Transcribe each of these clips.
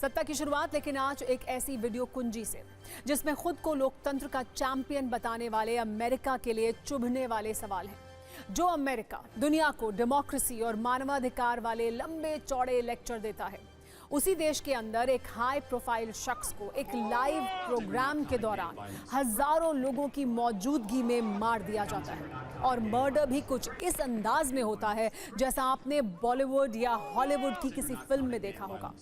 सत्ता की शुरुआत लेकिन आज एक ऐसी वीडियो कुंजी से जिसमें खुद को लोकतंत्र का चैंपियन बताने वाले अमेरिका के लिए चुभने वाले सवाल हैं। जो अमेरिका दुनिया को डेमोक्रेसी और मानवाधिकार वाले लंबे चौड़े लेक्चर देता है, उसी देश के अंदर एक हाई प्रोफाइल शख्स को एक लाइव प्रोग्राम के दौरान हजारों लोगों की मौजूदगी में मार दिया जाता है। और मर्डर भी कुछ इस अंदाज में होता है जैसा आपने बॉलीवुड या हॉलीवुड की किसी फिल्म में देखा होगा।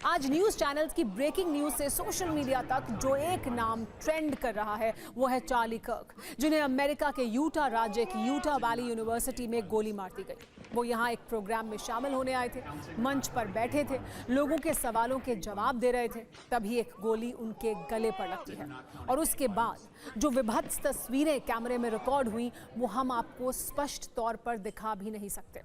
आज न्यूज चैनल्स की ब्रेकिंग न्यूज से सोशल मीडिया तक जो एक नाम ट्रेंड कर रहा है वो है चार्ली कर्क, जिन्हें अमेरिका के यूटा राज्य की यूटा वैली यूनिवर्सिटी में गोली मार दी गई। वो यहाँ एक प्रोग्राम में शामिल होने आए थे, मंच पर बैठे थे, लोगों के सवालों के जवाब दे रहे थे, तभी एक गोली उनके गले पर लगती है। और उसके बाद जो विभत्स तस्वीरें कैमरे में रिकॉर्ड हुई वो हम आपको स्पष्ट तौर पर दिखा भी नहीं सकते।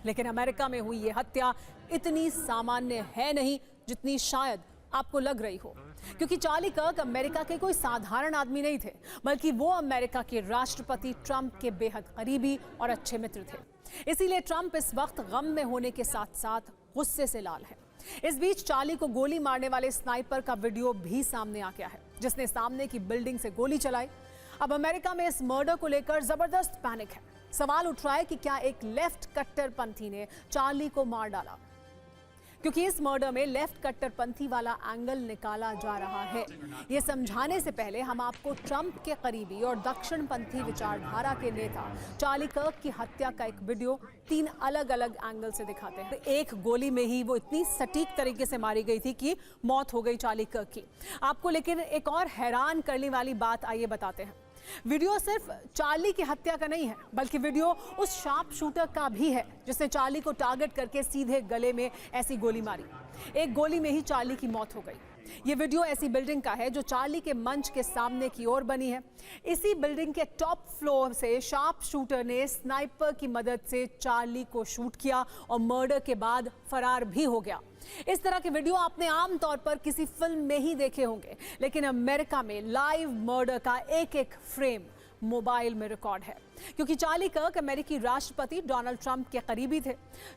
लेकिन अमेरिका में हुई ये हत्या इतनी सामान्य है नहीं जितनी शायद आपको लग रही हो, क्योंकि चार्ली कर्क अमेरिका के कोई साधारण आदमी नहीं थे, बल्कि वो अमेरिका के राष्ट्रपति ट्रंप के बेहद करीबी और अच्छे मित्र थे। इसीलिए ट्रंप इस वक्त गम में होने के साथ साथ गुस्से से लाल है। इस बीच चार्ली को गोली मारने वाले स्नाइपर का वीडियो भी सामने आ गया है, जिसने सामने की बिल्डिंग से गोली चलाई। अब अमेरिका में इस मर्डर को लेकर जबरदस्त पैनिक है। सवाल उठ रहा है कि क्या एक लेफ्ट कट्टरपंथी ने चार्ली को मार डाला, क्योंकि इस मर्डर में लेफ्ट कट्टरपंथी वाला एंगल निकाला जा रहा है। ये समझाने से पहले हम आपको ट्रंप के करीबी और दक्षिणपंथी विचारधारा के नेता चार्ली कर्क की हत्या का एक वीडियो 3 अलग अलग एंगल से दिखाते हैं। एक गोली में ही वो इतनी सटीक तरीके से मारी गई थी कि मौत हो गई चार्ली कर्क की। आपको लेकिन एक और हैरान करने वाली बात आइए बताते हैं। वीडियो सिर्फ चार्ली की हत्या का नहीं है, बल्कि वीडियो उस शार्प शूटर का भी है जिसने चार्ली को टारगेट करके सीधे गले में ऐसी गोली मारी। एक गोली में ही चार्ली की मौत हो गई। ये वीडियो ऐसी बिल्डिंग का है जो चार्ली के मंच के सामने की ओर बनी है। इसी बिल्डिंग के टॉप फ्लोर से शार्प शूटर ने स्नाइपर की मदद से चार्ली को शूट किया और मर्डर के बाद फरार भी हो गया। इस तरह के वीडियो आपने आमतौर पर किसी फिल्म में ही देखे होंगे, लेकिन अमेरिका में लाइव मर्डर का एक एक फ्रेम मोबाइल में रिकॉर्ड है, क्योंकि चार्ली कर्क अमेरिकी राष्ट्रपति डोनाल्ड ट्रंप के करीबी थे।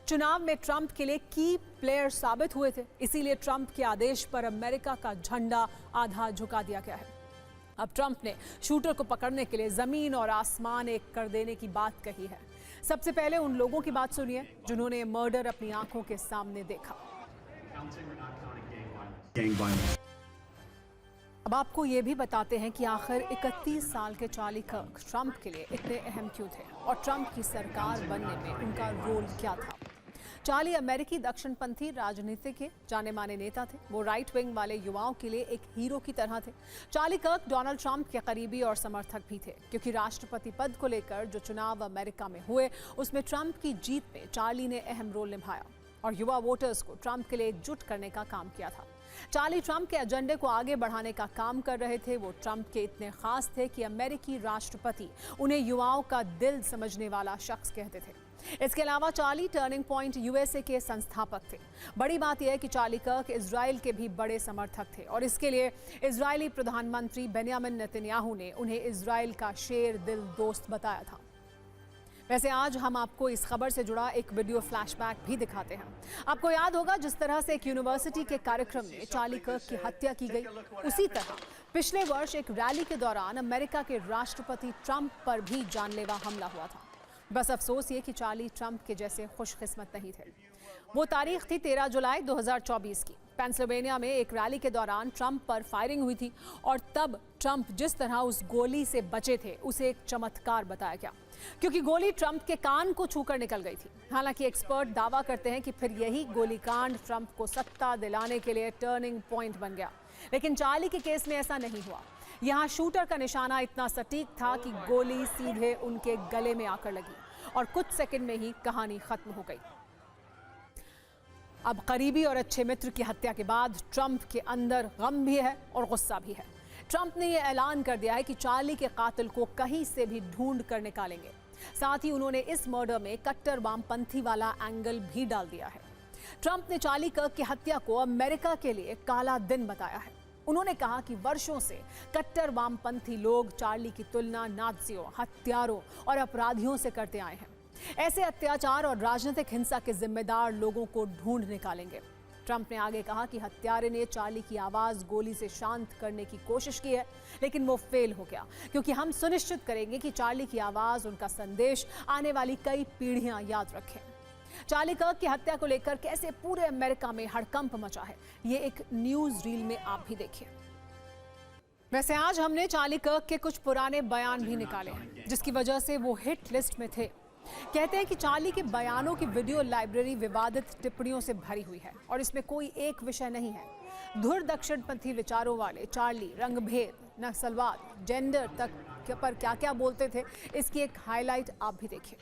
चुनाव में ट्रंप के लिए की प्लेयर साबित हुए थे। इसीलिए ट्रंप के आदेश पर अमेरिका का झंडा आधा झुका दिया गया है। अब ट्रंप ने शूटर को पकड़ने के लिए जमीन और आसमान एक कर देने की बात कही है। सबसे पहले उन लोगों की बात सुनिए जिन्होंने मर्डर अपनी आंखों के सामने देखा। अब आपको ये भी बताते हैं कि आखिर 31 साल के चार्ली कर्क ट्रंप के लिए इतने अहम क्यों थे और ट्रंप की सरकार बनने में उनका रोल क्या था। चार्ली अमेरिकी दक्षिणपंथी राजनीति के जाने माने नेता थे। वो राइट विंग वाले युवाओं के लिए एक हीरो की तरह थे। चार्ली कर्क डोनाल्ड ट्रंप के करीबी और समर्थक भी थे, क्योंकि राष्ट्रपति पद को लेकर जो चुनाव अमेरिका में हुए उसमें ट्रंप की जीत में चार्ली ने अहम रोल निभाया और युवा वोटर्स को ट्रंप के लिए एकजुट करने का काम किया था। चार्ली ट्रंप के एजेंडे को आगे बढ़ाने का काम कर रहे थे। वो ट्रंप के इतने खास थे कि अमेरिकी राष्ट्रपति उन्हें युवाओं का दिल समझने वाला शख्स कहते थे। इसके अलावा चार्ली टर्निंग पॉइंट यूएसए के संस्थापक थे। बड़ी बात यह है कि चार्ली कर्क इजराइल के भी बड़े समर्थक थे और इसके लिए इजरायली प्रधानमंत्री बेंयामिन नेतन्याहू ने उन्हें इजराइल का शेर दिल दोस्त बताया था। वैसे आज हम आपको इस खबर से जुड़ा एक वीडियो फ्लैशबैक भी दिखाते हैं। आपको याद होगा जिस तरह से एक यूनिवर्सिटी के कार्यक्रम में चार्ली कर्क की हत्या की गई, उसी तरह पिछले वर्ष एक रैली के दौरान अमेरिका के राष्ट्रपति ट्रंप पर भी जानलेवा हमला हुआ था। बस अफसोस ये कि चार्ली ट्रंप के जैसे खुशकिस्मत नहीं थे। वो तारीख थी 13 जुलाई 2024 की। पेंसिल्वेनिया में एक रैली के दौरान ट्रंप पर फायरिंग हुई थी और तब ट्रंप जिस तरह उस गोली से बचे थे उसे एक चमत्कार बताया गया, क्योंकि गोली ट्रंप के कान को छूकर निकल गई थी। हालांकि एक्सपर्ट दावा करते हैं कि फिर यही गोलीकांड ट्रंप को सत्ता दिलाने के लिए टर्निंग पॉइंट बन गया, लेकिन चार्ली के केस में ऐसा नहीं हुआ। यहाँ शूटर का निशाना इतना सटीक था कि गोली सीधे उनके गले में आकर लगी और कुछ सेकंड में ही कहानी खत्म हो गई। अब करीबी और अच्छे मित्र की हत्या के बाद ट्रंप के अंदर गम भी है और गुस्सा भी है। ट्रंप ने यह ऐलान कर दिया है कि चार्ली के कातिल को कहीं से भी ढूंढ कर निकालेंगे। साथ ही उन्होंने इस मर्डर में कट्टर वामपंथी वाला एंगल भी डाल दिया है। ट्रंप ने चार्ली कर्क की हत्या को अमेरिका के लिए काला दिन बताया है। उन्होंने कहा कि वर्षों से कट्टर वामपंथी लोग चार्ली की तुलना नाज़ियों, हत्यारों और अपराधियों से करते आए हैं। ऐसे अत्याचार और राजनीतिक हिंसा के जिम्मेदार लोगों को ढूंढ निकालेंगे। ट्रंप ने आगे कहा कि हत्यारे ने चार्ली की आवाज गोली से शांत करने की कोशिश की है, लेकिन वो फेल हो गया, क्योंकि हम सुनिश्चित करेंगे कि चार्ली की आवाज, उनका संदेश आने वाली कई पीढ़ियां याद रखें। चार्ली कर्क की हत्या को लेकर कैसे पूरे अमेरिका में हड़कंप मचा है, ये एक न्यूज रील में आप भी देखिए। वैसे आज हमने चार्ली कर्क के कुछ पुराने बयान भी निकाले हैं, जिसकी वजह से वो हिट लिस्ट में थे। कहते हैं कि चार्ली के बयानों की वीडियो लाइब्रेरी विवादित टिप्पणियों से भरी हुई है और इसमें कोई एक विषय नहीं है। धुर दक्षिणपंथी विचारों वाले चार्ली रंगभेद, नक्सलवाद, जेंडर तक पर क्या क्या बोलते थे, इसकी एक हाईलाइट आप भी देखिए।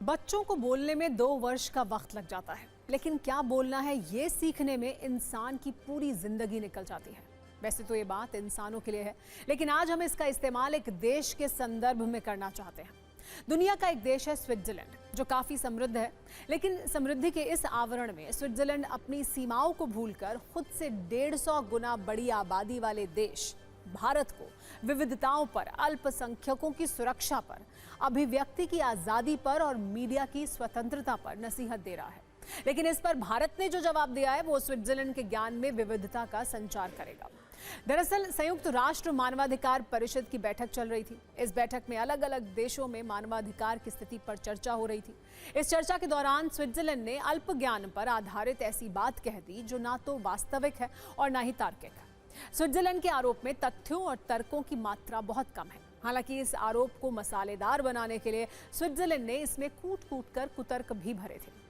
बच्चों को बोलने में 2 वर्ष का वक्त लग जाता है, लेकिन क्या बोलना है ये सीखने में इंसान की पूरी जिंदगी निकल जाती है। वैसे तो ये बात इंसानों के लिए है, लेकिन आज हम इसका इस्तेमाल एक देश के संदर्भ में करना चाहते हैं। दुनिया का एक देश है स्विट्जरलैंड, जो काफी समृद्ध है, लेकिन समृद्धि के इस आवरण में स्विट्जरलैंड अपनी सीमाओं को भूलकर खुद से 150 गुना बड़ी आबादी वाले देश भारत को विविधताओं पर, अल्पसंख्यकों की सुरक्षा पर, अभिव्यक्ति की आजादी पर और मीडिया की स्वतंत्रता पर नसीहत दे रहा है। लेकिन इस पर भारत ने जो जवाब दिया है वो स्विट्जरलैंड के ज्ञान में विविधता का संचार करेगा। दरअसल संयुक्त राष्ट्र मानवाधिकार परिषद की बैठक चल रही थी। इस बैठक में अलग अलग देशों में मानवाधिकार की स्थिति पर चर्चा हो रही थी। इस चर्चा के दौरान स्विट्जरलैंड ने अल्प ज्ञान पर आधारित ऐसी बात कह दी जो ना तो वास्तविक है और ना ही तार्किक है। स्विट्जरलैंड के आरोप में तथ्यों और तर्कों की मात्रा बहुत कम है। हालांकि इस आरोप को मसालेदार बनाने के लिए स्विट्जरलैंड ने इसमें कूट-कूट कर कुतर्क भी भरे थे।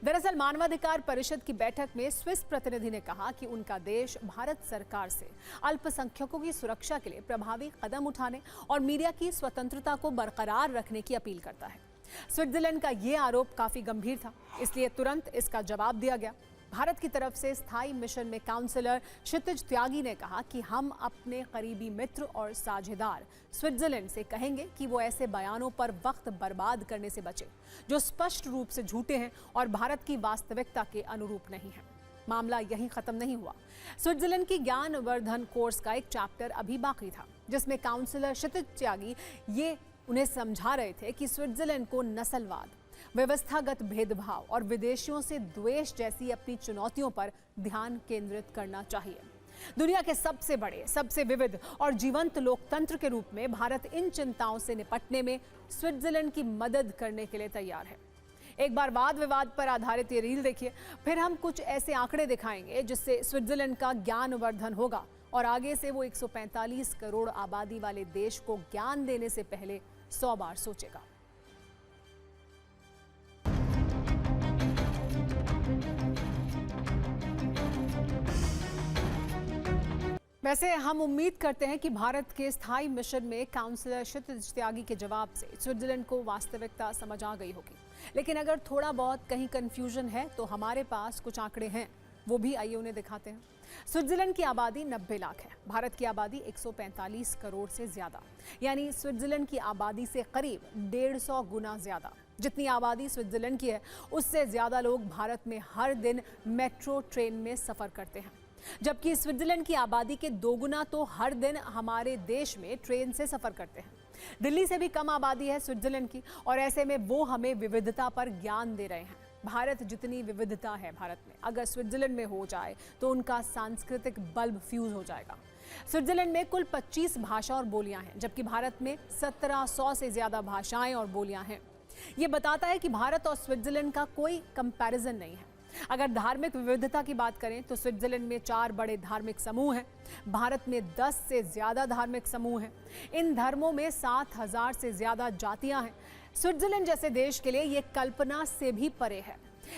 दरअसल मानवाधिकार परिषद की बैठक में स्विस प्रतिनिधि ने कहा कि उनका देश भारत सरकार से अल्पसंख्यकों की सुरक्षा के लिए प्रभावी कदम उठाने और मीडिया की स्वतंत्रता को बरकरार रखने की अपील करता है। स्विट्जरलैंड का ये आरोप काफी गंभीर था, इसलिए तुरंत इसका जवाब दिया गया। भारत की तरफ से स्थायी मिशन में काउंसलर क्षितिज त्यागी ने कहा कि हम अपने करीबी मित्र और साझेदार स्विट्जरलैंड से कहेंगे कि वो ऐसे बयानों पर वक्त बर्बाद करने से बचे जो स्पष्ट रूप से झूठे हैं और भारत की वास्तविकता के अनुरूप नहीं है। मामला यहीं खत्म नहीं हुआ। स्विट्जरलैंड की ज्ञानवर्धन कोर्स का एक चैप्टर अभी बाकी था, जिसमें काउंसलर क्षितिज त्यागी ये उन्हें समझा रहे थे कि स्विट्जरलैंड को नस्लवाद, व्यवस्थागत भेदभाव और विदेशियों से द्वेष जैसी अपनी चुनौतियों पर ध्यान केंद्रित करना चाहिए। दुनिया के सबसे बड़े, सबसे विविध और जीवंत लोकतंत्र के रूप में भारत इन चिंताओं से निपटने में स्विट्जरलैंड की मदद करने के लिए तैयार है। एक बार वाद विवाद पर आधारित ये रील देखिए, फिर हम कुछ ऐसे आंकड़े दिखाएंगे जिससे स्विट्जरलैंड का ज्ञानवर्धन होगा और आगे से वो 145 करोड़ आबादी वाले देश को ज्ञान देने से पहले 100 बार सोचेगा। वैसे हम उम्मीद करते हैं कि भारत के स्थायी मिशन में काउंसलर क्षितिज त्यागी के जवाब से स्विट्जरलैंड को वास्तविकता समझ आ गई होगी। लेकिन अगर थोड़ा बहुत कहीं कंफ्यूजन है तो हमारे पास कुछ आंकड़े हैं, वो भी आइए उन्हें दिखाते हैं। स्विट्जरलैंड की आबादी 90 लाख है, भारत की आबादी 145 करोड़ से ज्यादा, यानी स्विट्जरलैंड की आबादी से करीब 150 गुना ज्यादा। जितनी आबादी स्विट्जरलैंड की है उससे ज्यादा लोग भारत में हर दिन मेट्रो ट्रेन में सफर करते हैं, जबकि स्विट्जरलैंड की आबादी के 2 गुना तो हर दिन हमारे देश में ट्रेन से सफर करते हैं। दिल्ली से भी कम आबादी है स्विट्जरलैंड की और ऐसे में वो हमें विविधता पर ज्ञान दे रहे हैं। भारत जितनी विविधता है भारत में, अगर स्विट्जरलैंड में हो जाए तो उनका सांस्कृतिक बल्ब फ्यूज हो जाएगा। स्विट्जरलैंड में कुल 25 भाषा और बोलियां हैं, जबकि भारत में 1700 से ज्यादा भाषाएं और बोलियां हैं। ये बताता है कि भारत और स्विट्जरलैंड का कोई कंपैरिजन नहीं है। अगर धार्मिक विविधता की बात करें तो स्विट्जरलैंड में 4 बड़े धार्मिक समूह हैं, भारत में 10 से ज्यादा धार्मिक समूह हैं। इन धर्मों में 7000 से ज्यादा जातियां हैं। स्विट्जरलैंड जैसे देश के लिए ये कल्पना से भी परे है।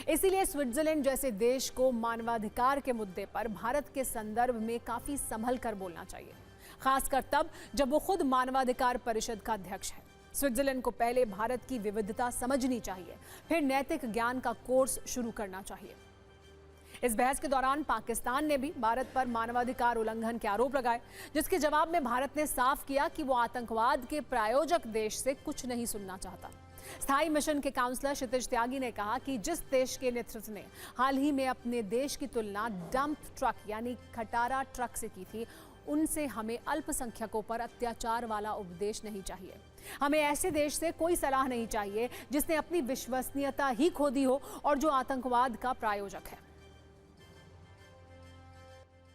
इसीलिए स्विट्जरलैंड जैसे देश को मानवाधिकार के मुद्दे पर भारत के संदर्भ में काफी संभल कर बोलना चाहिए, खासकर तब जब वो खुद मानवाधिकार परिषद का अध्यक्ष है। स्विट्जरलैंड को पहले भारत की विविधता समझनी चाहिए, फिर नैतिक ज्ञान का कोर्स शुरू करना चाहिए। इस बहस के दौरान पाकिस्तान ने भी भारत पर मानवाधिकार उल्लंघन के आरोप लगाए, जिसके जवाब में भारत ने साफ किया कि वो आतंकवाद के प्रायोजक देश से कुछ नहीं सुनना चाहता। स्थायी मिशन के काउंसलर क्षितिज त्यागी ने कहा कि जिस देश के नेतृत्व ने हाल ही में अपने देश की तुलना डंप ट्रक यानी खटारा ट्रक से की थी, उनसे हमें अल्पसंख्यकों पर अत्याचार वाला उपदेश नहीं चाहिए। हमें ऐसे देश से कोई सलाह नहीं चाहिए जिसने अपनी विश्वसनीयता ही खो दी हो और जो आतंकवाद का प्रायोजक है।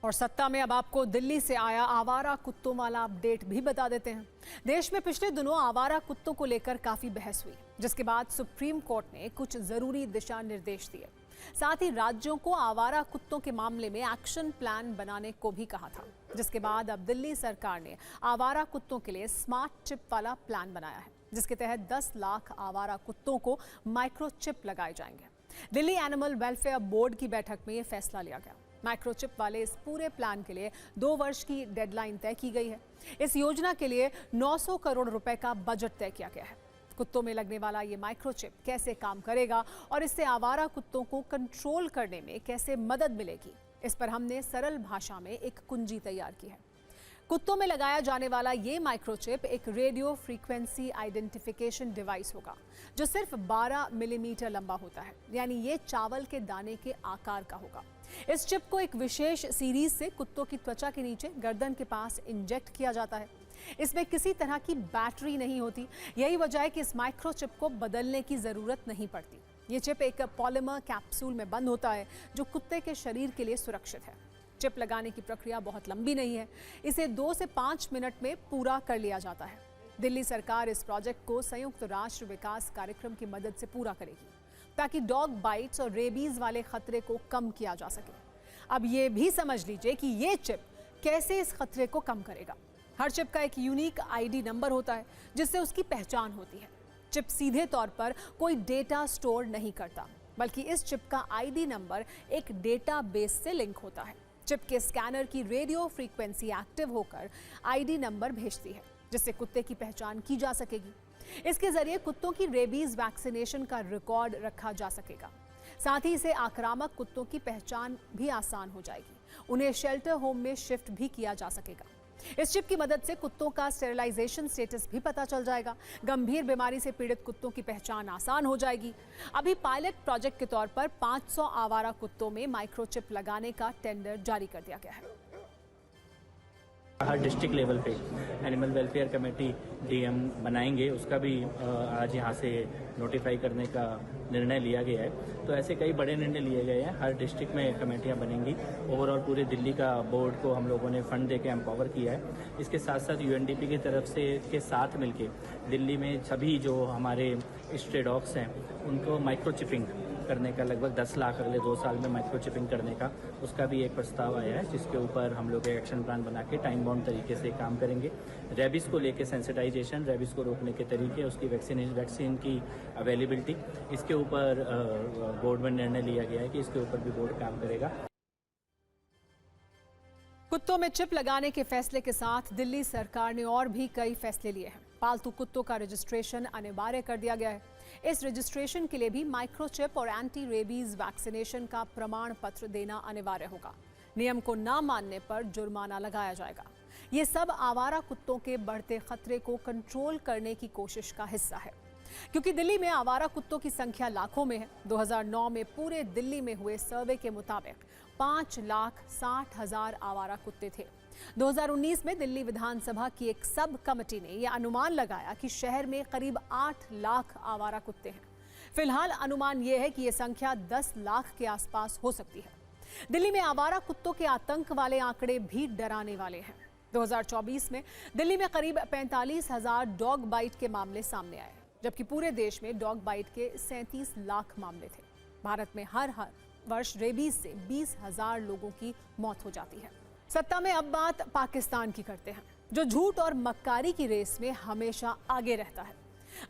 और सत्ता में अब आपको दिल्ली से आया आवारा कुत्तों वाला अपडेट भी बता देते हैं। देश में पिछले दिनों आवारा कुत्तों को लेकर काफी बहस हुई, जिसके बाद सुप्रीम कोर्ट ने कुछ जरूरी दिशा निर्देश दिए। साथ ही राज्यों को आवारा कुत्तों के मामले में एक्शन प्लान बनाने को भी कहा था, जिसके बाद अब दिल्ली सरकार ने आवारा कुत्तों के लिए स्मार्ट चिप वाला प्लान बनाया है, जिसके तहत 10 लाख आवारा कुत्तों को माइक्रोचिप लगाए जाएंगे। दिल्ली एनिमल वेलफेयर बोर्ड की बैठक में यह फैसला लिया गया। माइक्रोचिप वाले इस पूरे प्लान के लिए 2 वर्ष की डेडलाइन तय की गई है। इस योजना के लिए 900 करोड़ रुपए का बजट तय किया गया है। कुत्तों में लगने वाला ये माइक्रोचिप कैसे काम करेगा और इससे आवारा कुत्तों को कंट्रोल करने में कैसे मदद मिलेगी, इस पर हमने सरल भाषा में एक कुंजी तैयार की है। कुत्तों में लगाया जाने वाला ये माइक्रोचिप एक रेडियो फ्रीक्वेंसी आइडेंटिफिकेशन डिवाइस होगा, जो सिर्फ 12 मिलीमीटर लंबा होता है, यानी ये चावल के दाने के आकार का होगा। इस चिप को एक विशेष सीरीज से कुत्तों की त्वचा के नीचे गर्दन के पास इंजेक्ट किया जाता है। इसमें किसी तरह की बैटरी नहीं होती। यही वजह है कि इस माइक्रोचिप को बदलने की जरूरत नहीं पड़ती। ये चिप एक पॉलीमर कैप्सूल में बंद होता है, जो कुत्ते के शरीर के लिए सुरक्षित है। चिप लगाने की प्रक्रिया बहुत लंबी नहीं है, इसे 2 से 5 मिनट में पूरा कर लिया जाता है। दिल्ली सरकार इस प्रोजेक्ट को संयुक्त राष्ट्र विकास कार्यक्रम की मदद से पूरा करेगी, ताकि डॉग बाइट्स और रेबीज वाले खतरे को कम किया जा सके। अब ये भी समझ लीजिए कि ये चिप कैसे इस खतरे को कम करेगा। हर चिप का एक यूनिक आईडी नंबर होता है, जिससे उसकी पहचान होती है। चिप सीधे तौर पर कोई डेटा स्टोर नहीं करता, बल्कि इस चिप का आईडी नंबर एक डेटाबेस से लिंक होता है। चिप के स्कैनर की रेडियो फ्रीक्वेंसी एक्टिव होकर आईडी नंबर भेजती है, जिससे कुत्ते की पहचान की जा सकेगी। इसके जरिए कुत्तों की रेबीज वैक्सीनेशन का रिकॉर्ड रखा जा सकेगा। साथ ही इसे आक्रामक कुत्तों की पहचान भी आसान हो जाएगी। उन्हें शेल्टर होम में शिफ्ट भी किया जा सकेगा। इस चिप की मदद से कुत्तों का स्टेरिलाइजेशन स्टेटस भी पता चल जाएगा। गंभीर बीमारी से पीड़ित कुत्तों की पहचान आसान हो जाएगी। अभी पायलट प्रोजेक्ट के तौर पर 500 आवारा कुत्तों में माइक्रोचिप लगाने का टेंडर जारी कर दिया गया है। हर डिस्ट्रिक्ट लेवल पे एनिमल वेलफेयर कमेटी डीएम बनाएंगे, उसका भी आज यहाँ से नोटिफाई करने का निर्णय लिया गया है। तो ऐसे कई बड़े निर्णय लिए गए हैं। हर डिस्ट्रिक्ट में कमेटियाँ बनेंगी। ओवरऑल पूरे दिल्ली का बोर्ड को हम लोगों ने फंड देके एम्पावर किया है। इसके साथ साथ यूएनडीपी की तरफ से के साथ मिलके दिल्ली में सभी जो हमारे स्ट्रे डॉग्स हैं उनको माइक्रोचिपिंग करने का, लगभग 10 लाख अगले 2 साल में माइक्रोचिपिंग करने का, उसका भी एक प्रस्ताव आया है, जिसके ऊपर हम लोग एक्शन प्लान बना के टाइम बाउंड तरीके से काम करेंगे। रेबीज को लेके सेंसिटाइजेशन, रेबीज को रोकने के तरीके, उसकी वैक्सीन की अवेलेबिलिटी, इसके ऊपर बोर्ड में निर्णय लिया गया है कि इसके ऊपर भी बोर्ड काम करेगा। कुत्तों में चिप लगाने के फैसले के साथ दिल्ली सरकार ने और भी कई फैसले लिए हैं। पालतू कुत्तों का रजिस्ट्रेशन अनिवार्य कर दिया गया है। इस रजिस्ट्रेशन के लिए भी माइक्रोचिप और एंटी रेबीज वैक्सीनेशन का प्रमाण पत्र देना अनिवार्य होगा। नियम को न मानने पर जुर्माना लगाया जाएगा। ये सब आवारा कुत्तों के बढ़ते खतरे को कंट्रोल करने की कोशिश का हिस्सा है, क्योंकि दिल्ली में आवारा कुत्तों की संख्या लाखों में है। 2009 में पूरे दिल्ली में हुए सर्वे के मुताबिक 5,60,000 आवारा कुत्ते थे। 2019 में दिल्ली विधानसभा की एक सब कमेटी ने यह अनुमान लगाया कि शहर में करीब 8 लाख आवारा कुत्ते हैं। फिलहाल अनुमान यह है कि यह संख्या 10 लाख के आसपास हो सकती है। दिल्ली में आवारा कुत्तों के आतंक वाले आंकड़े भी डराने वाले हैं। 2024 में दिल्ली में करीब 45,000 डॉग बाइट के मामले सामने आए, जबकि पूरे देश में डॉग बाइट के 37 लाख मामले थे। भारत में हर वर्ष रेबीज से 20,000 लोगों की मौत हो जाती है। सत्ता में अब बात पाकिस्तान की करते हैं, जो झूठ और मक्कारी की रेस में हमेशा आगे रहता है।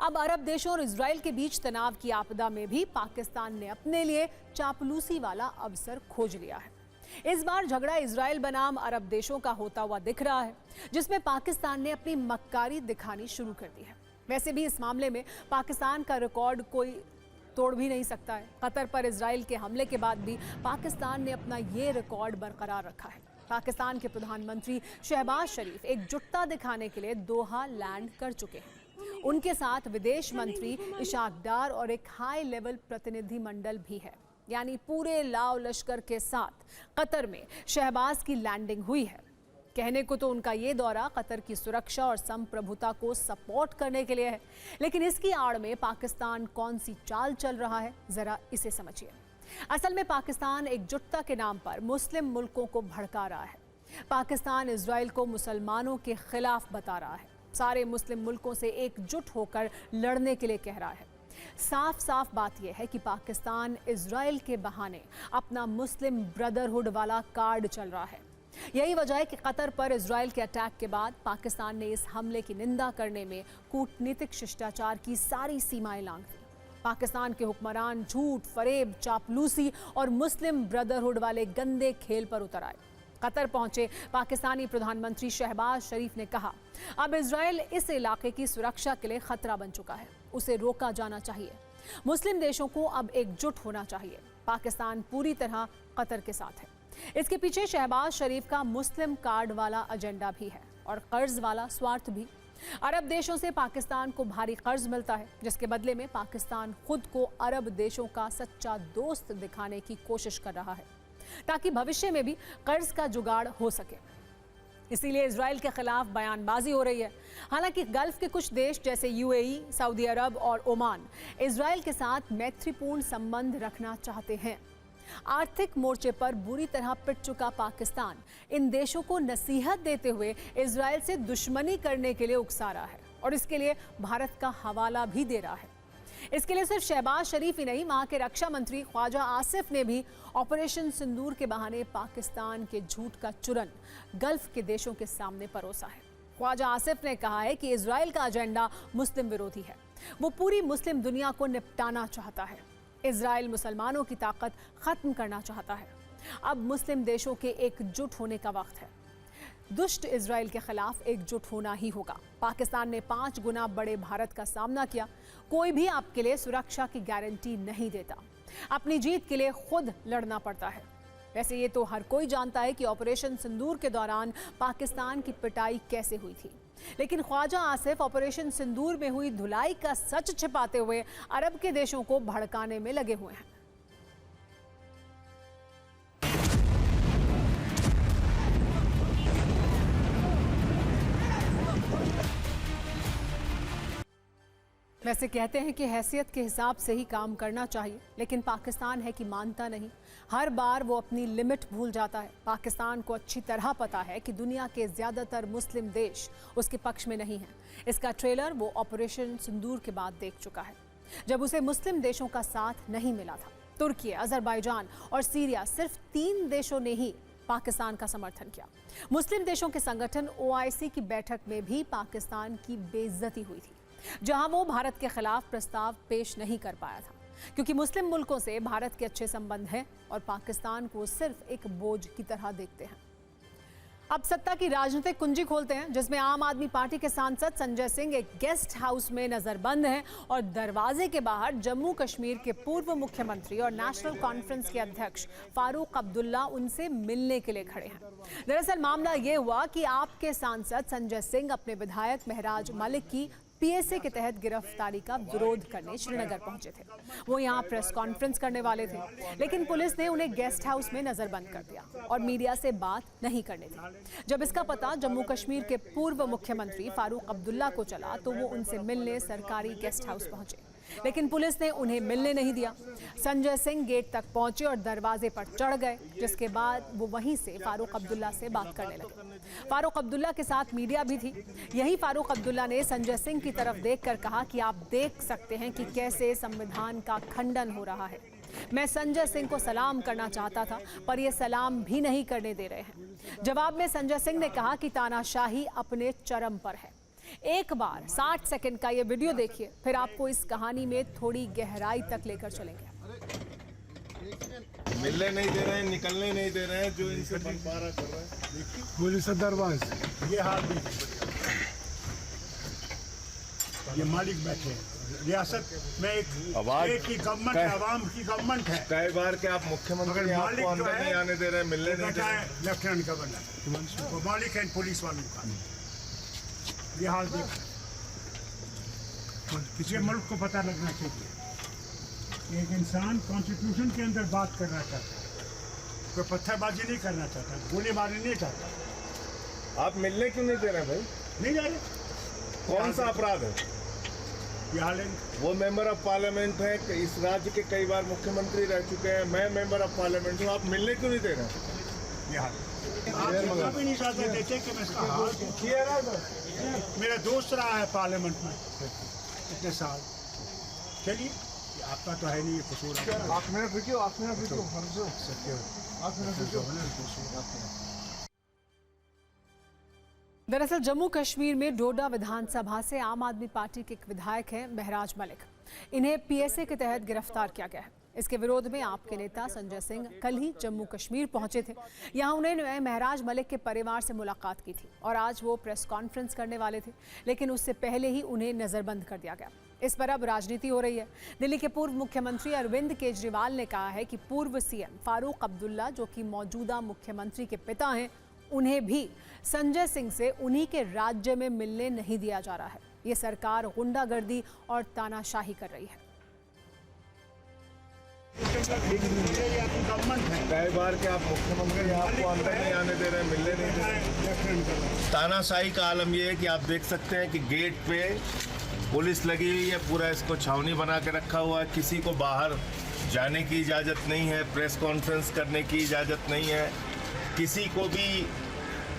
अब अरब देशों और इजराइल के बीच तनाव की आपदा में भी पाकिस्तान ने अपने लिए चापलूसी वाला अवसर खोज लिया है। इस बार झगड़ा इजराइल बनाम अरब देशों का होता हुआ दिख रहा है, जिसमें पाकिस्तान ने अपनी मक्कारी दिखानी शुरू कर दी है। वैसे भी इस मामले में पाकिस्तान का रिकॉर्ड कोई तोड़ भी नहीं सकता है। कतर पर इजराइल के हमले के बाद भी पाकिस्तान ने अपना ये रिकॉर्ड बरकरार रखा है। पाकिस्तान के प्रधानमंत्री शहबाज शरीफ एकजुटता दिखाने के लिए दोहा लैंड कर चुके हैं। उनके साथ विदेश मंत्री इशाक डार और एक हाई लेवल प्रतिनिधि मंडल भी है, यानी पूरे लाव लश्कर के साथ कतर में शहबाज की लैंडिंग हुई है। कहने को तो उनका ये दौरा कतर की सुरक्षा और संप्रभुता को सपोर्ट करने के लिए है, लेकिन इसकी आड़ में पाकिस्तान कौन सी चाल चल रहा है, जरा इसे समझिए। असल में पाकिस्तान एकजुटता के नाम पर मुस्लिम मुल्कों को भड़का रहा है। पाकिस्तान इजराइल को मुसलमानों के खिलाफ बता रहा है, सारे मुस्लिम मुल्कों से एकजुट होकर लड़ने के लिए कह रहा है। साफ साफ बात यह है कि पाकिस्तान इजराइल के बहाने अपना मुस्लिम ब्रदरहुड वाला कार्ड चल रहा है। यही वजह है कि कतर पर इजराइल के अटैक के बाद पाकिस्तान ने इस हमले की निंदा करने में कूटनीतिक शिष्टाचार की सारी सीमाएं लांघ दी। पाकिस्तान के हुक्मरान झूठ, फरेब, चापलूसी और मुस्लिम ब्रदरहुड वाले गंदे खेल पर उतर आए। कतर पहुंचे पाकिस्तानी प्रधानमंत्री शहबाज शरीफ ने कहा, अब इजराइल इस इलाके की सुरक्षा के लिए खतरा बन चुका है, उसे रोका जाना चाहिए। मुस्लिम देशों को अब एकजुट होना चाहिए। पाकिस्तान पूरी तरह कतर के साथ है। इसके पीछे शहबाज शरीफ का मुस्लिम कार्ड वाला एजेंडा भी है और कर्ज वाला स्वार्थ भी। अरब देशों से पाकिस्तान को भारी कर्ज मिलता है, जिसके बदले में पाकिस्तान खुद को अरब देशों का सच्चा दोस्त दिखाने की कोशिश कर रहा है, ताकि भविष्य में भी कर्ज का जुगाड़ हो सके। इसीलिए इजराइल के खिलाफ बयानबाजी हो रही है। हालांकि गल्फ के कुछ देश जैसे यूएई, सऊदी अरब और ओमान इजराइल के साथ मैत्रीपूर्ण संबंध रखना चाहते हैं। आर्थिक मोर्चे पर बुरी तरह पिट चुका पाकिस्तान इन देशों को नसीहत देते हुए इजराइल से दुश्मनी करने के लिए उकसा रहा है और इसके लिए भारत का हवाला भी दे रहा है। इसके लिए सिर्फ शहबाज शरीफ ही नहीं, वहां के रक्षा मंत्री ख्वाजा आसिफ ने भी ऑपरेशन सिंदूर के बहाने पाकिस्तान के झूठ का चूरन गल्फ के देशों के सामने परोसा है। ख्वाजा आसिफ ने कहा है कि इजराइल का एजेंडा मुस्लिम विरोधी है, वो पूरी मुस्लिम दुनिया को निपटाना चाहता है। इजराइल मुसलमानों की ताकत खत्म करना चाहता है। अब मुस्लिम देशों के एकजुट होने का वक्त है। दुष्ट इजराइल के खिलाफ एकजुट होना ही होगा। पाकिस्तान ने 5 गुना बड़े भारत का सामना किया। कोई भी आपके लिए सुरक्षा की गारंटी नहीं देता। अपनी जीत के लिए खुद लड़ना पड़ता है। वैसे ये तो हर कोई जानता है कि ऑपरेशन सिंदूर के दौरान पाकिस्तान की पिटाई कैसे हुई थी, लेकिन ख्वाजा आसिफ ऑपरेशन सिंदूर में हुई धुलाई का सच छिपाते हुए अरब के देशों को भड़काने में लगे हुए हैं। वैसे कहते हैं कि हैसियत के हिसाब से ही काम करना चाहिए, लेकिन पाकिस्तान है कि मानता नहीं। हर बार वो अपनी लिमिट भूल जाता है। पाकिस्तान को अच्छी तरह पता है कि दुनिया के ज़्यादातर मुस्लिम देश उसके पक्ष में नहीं हैं। इसका ट्रेलर वो ऑपरेशन सिंदूर के बाद देख चुका है, जब उसे मुस्लिम देशों का साथ नहीं मिला था। तुर्की, अजरबैजान और सीरिया, सिर्फ 3 देशों ने ही पाकिस्तान का समर्थन किया। मुस्लिम देशों के संगठन OIC की बैठक में भी पाकिस्तान की बेइज्जती हुई थी, जहां वो भारत के खिलाफ प्रस्ताव पेश नहीं कर पाया था, क्योंकि मुस्लिम मुल्कों से भारत के अच्छे संबंध हैं और पाकिस्तान को सिर्फ एक बोझ की तरह देखते हैं। अब सत्ता की राजनीतिक कुंजी खोलते हैं, जिसमें आम आदमी पार्टी के सांसद संजय सिंह एक गेस्ट हाउस में नजरबंद हैं और दरवाजे के बाहर जम्मू कश्मीर के पूर्व मुख्यमंत्री और नेशनल कॉन्फ्रेंस के अध्यक्ष फारूक अब्दुल्ला उनसे मिलने के लिए खड़े हैं। दरअसल मामला ये हुआ कि आपके सांसद संजय सिंह अपने विधायक महराज मलिक की PSA के तहत गिरफ्तारी का विरोध करने श्रीनगर पहुंचे थे। वो यहां प्रेस कॉन्फ्रेंस करने वाले थे, लेकिन पुलिस ने उन्हें गेस्ट हाउस में नजरबंद कर दिया और मीडिया से बात नहीं करने दी। जब इसका पता जम्मू कश्मीर के पूर्व मुख्यमंत्री फारूक अब्दुल्ला को चला तो वो उनसे मिलने सरकारी गेस्ट हाउस पहुंचे, लेकिन पुलिस ने उन्हें मिलने नहीं दिया। संजय सिंह गेट तक पहुंचे और दरवाजे पर चढ़ गए, जिसके बाद वो वहीं से फारूक अब्दुल्ला से बात करने लगे। फारूक अब्दुल्ला के साथ मीडिया भी थी। यही फारूक अब्दुल्ला ने संजय सिंह की तरफ देखकर कहा कि आप देख सकते हैं कि कैसे संविधान का खंडन हो रहा है। मैं संजय सिंह को सलाम करना चाहता था, पर ये सलाम भी नहीं करने दे रहे हैं। जवाब में संजय सिंह ने कहा कि तानाशाही अपने चरम पर है। एक बार 60 सेकंड का ये वीडियो देखिए, फिर आपको इस कहानी में थोड़ी गहराई तक लेकर चलेंगे। मिलने नहीं दे रहे हैं, निकलने नहीं दे रहे हैं, जो इनसे बंटवारा कर रहे हैं। पुलिस दरबार ये हाल भी, ये मालिक बैठे हैं। रियासत में एक ही गवर्नमेंट है, आवाम की गवर्नमेंट है। कई बार के आप मुख्यमंत्री मगर आपको अंदर नहीं आने दे रहे हैं, मिलने नहीं दे रहे हैं। लेफ्टिनेंट गवर्नर वो मालिक है पुलिस वालों का। ये हाल देख, ये मुल्क को पता लगना चाहिए। एक इंसान कॉन्स्टिट्यूशन के अंदर बात करना चाहता है, कोई पत्थरबाजी नहीं करना चाहता, गोलीबारी नहीं चाहता। आप मिलने क्यों नहीं दे रहे भाई? नहीं जा रहे। कौन सा अपराध है? ये हाल है। वो मेंबर ऑफ पार्लियामेंट है, इस राज्य के कई बार मुख्यमंत्री रह चुके हैं, मैं मेंबर ऑफ पार्लियामेंट हूँ, आप मिलने क्यों नहीं दे रहे हैं? आप भी नहीं चाहते देखे कि मैं इसका हाल मेरा दोस्त रहा है पार्लियामेंट में इतने साल। चलिए आपका तो है नहीं ये कसूर। आप मेरा रुकियो, आप मेरा रुकियो, आप मेरा रुकियो। दरअसल जम्मू कश्मीर में डोडा विधानसभा से आम आदमी पार्टी के एक विधायक हैं महराज मलिक। इन्हें पीएसए के तहत गिरफ्तार किया गया है। इसके विरोध में आपके नेता संजय सिंह कल ही जम्मू कश्मीर पहुंचे थे। यहां उन्होंने महराज मलिक के परिवार से मुलाकात की थी और आज वो प्रेस कॉन्फ्रेंस करने वाले थे, लेकिन उससे पहले ही उन्हें नजरबंद कर दिया गया। इस पर अब राजनीति हो रही है। दिल्ली के पूर्व मुख्यमंत्री अरविंद केजरीवाल ने कहा है कि पूर्व सीएम फारूक अब्दुल्ला, जो कि मौजूदा मुख्यमंत्री के पिता हैं, उन्हें भी संजय सिंह से उन्हीं के राज्य में मिलने नहीं दिया जा रहा है। ये सरकार गुंडागर्दी और तानाशाही कर रही है। कई बार के आप मुख्यमंत्री आपको अंदर नहीं आने दे रहे हैं, मिलने नहीं दे रहे। तानाशाही का आलम यह है कि आप देख सकते हैं कि गेट पे पुलिस लगी हुई है, पूरा इसको छावनी बना के रखा हुआ है। किसी को बाहर जाने की इजाज़त नहीं है, प्रेस कॉन्फ्रेंस करने की इजाज़त नहीं है, किसी को भी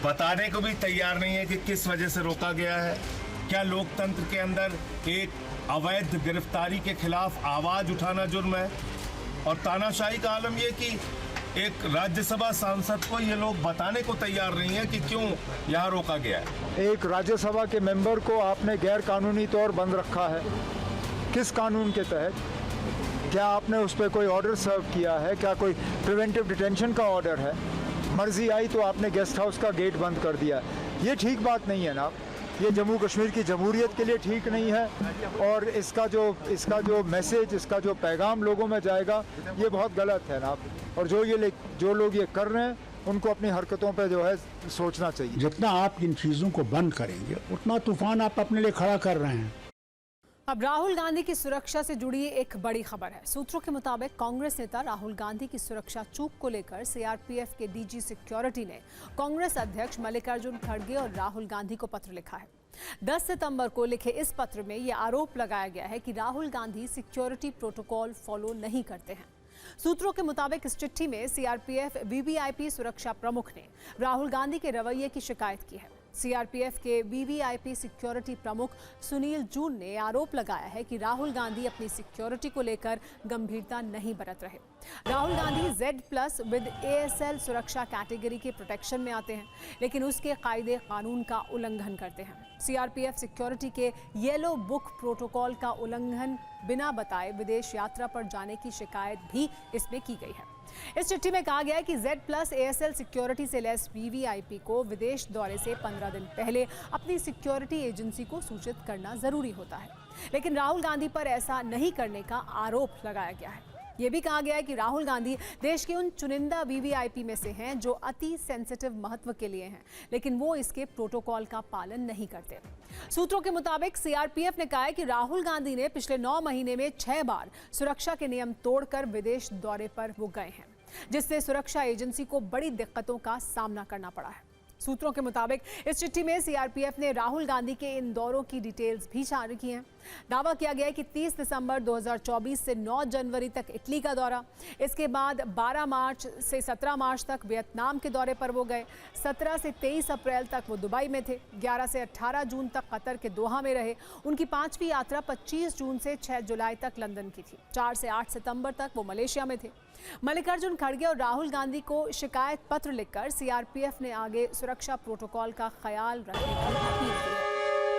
बताने को भी तैयार नहीं है कि किस वजह से रोका गया है। क्या लोकतंत्र के अंदर एक अवैध गिरफ्तारी के खिलाफ आवाज़ उठाना जुर्म है? और तानाशाही का आलम यह कि एक राज्यसभा सांसद को ये लोग बताने को तैयार नहीं है कि क्यों यहाँ रोका गया है। एक राज्यसभा के मेंबर को आपने गैर कानूनी तौर बंद रखा है, किस कानून के तहत? क्या आपने उस पर कोई ऑर्डर सर्व किया है? क्या कोई प्रिवेंटिव डिटेंशन का ऑर्डर है? मर्जी आई तो आपने गेस्ट हाउस का गेट बंद कर दिया। ये ठीक बात नहीं है ना, ये जम्मू कश्मीर की जमहूरियत के लिए ठीक नहीं है। और इसका जो मैसेज, इसका जो पैगाम लोगों में जाएगा, ये बहुत गलत है ना। और जो लोग ये कर रहे हैं, उनको अपनी हरकतों पे जो है सोचना चाहिए। जितना आप इन चीज़ों को बंद करेंगे उतना तूफान आप अपने लिए खड़ा कर रहे हैं। अब राहुल गांधी की सुरक्षा से जुड़ी एक बड़ी खबर है। सूत्रों के मुताबिक कांग्रेस नेता राहुल गांधी की सुरक्षा चूक को लेकर सीआरपीएफ के डीजी सिक्योरिटी ने कांग्रेस अध्यक्ष मल्लिकार्जुन खड़गे और राहुल गांधी को पत्र लिखा है। 10 सितंबर को लिखे इस पत्र में यह आरोप लगाया गया है कि Rahul Gandhi security protocol follow नहीं करते हैं। सूत्रों के मुताबिक इस चिट्ठी में सीआरपीएफ वीवीआईपी सुरक्षा प्रमुख ने राहुल गांधी के रवैये की शिकायत की है। सीआरपीएफ के वीवीआईपी सिक्योरिटी प्रमुख सुनील जून ने आरोप लगाया है कि राहुल गांधी अपनी सिक्योरिटी को लेकर गंभीरता नहीं बरत रहे। Rahul Gandhi Z+ with ASL सुरक्षा कैटेगरी के प्रोटेक्शन में आते हैं, लेकिन उसके कायदे कानून का उल्लंघन करते हैं। सीआरपीएफ सिक्योरिटी के येलो बुक प्रोटोकॉल का उल्लंघन बिना बताए विदेश यात्रा पर जाने की शिकायत भी इसमें की गई है। इस चिट्ठी में कहा गया है कि Z+ ASL सिक्योरिटी से लैस वीवीआईपी को विदेश दौरे से 15 दिन पहले अपनी सिक्योरिटी एजेंसी को सूचित करना जरूरी होता है, लेकिन राहुल गांधी पर ऐसा नहीं करने का आरोप लगाया गया है। ये भी कहा गया है कि राहुल गांधी देश के उन चुनिंदा वीवीआईपी में से हैं जो अति सेंसिटिव महत्व के लिए हैं, लेकिन वो इसके प्रोटोकॉल का पालन नहीं करते। सूत्रों के मुताबिक सीआरपीएफ ने कहा है कि राहुल गांधी ने पिछले 9 महीने में 6 बार सुरक्षा के नियम तोड़कर विदेश दौरे पर वो गए हैं, जिससे सुरक्षा एजेंसी को बड़ी दिक्कतों का सामना करना पड़ा है। सूत्रों के मुताबिक इस चिट्ठी में सीआरपीएफ ने राहुल गांधी के इन दौरों की डिटेल्स भी जारी की हैं। दावा किया गया है कि 30 दिसंबर 2024 से 9 जनवरी तक इटली का दौरा, इसके बाद 12 मार्च से 17 मार्च तक वियतनाम के दौरे पर वो गए, 17 से 23 अप्रैल तक वो दुबई में थे, 11 से 18 जून तक कतर के दोहा में रहे। उनकी 5वीं यात्रा 25 जून से 6 जुलाई तक लंदन की थी। 4 से 8 सितंबर तक वो मलेशिया में थे। मल्लिकार्जुन खड़गे और राहुल गांधी को शिकायत पत्र लिखकर सीआरपीएफ ने आगे सुरक्षा प्रोटोकॉल का ख्याल रखने की अपील की है।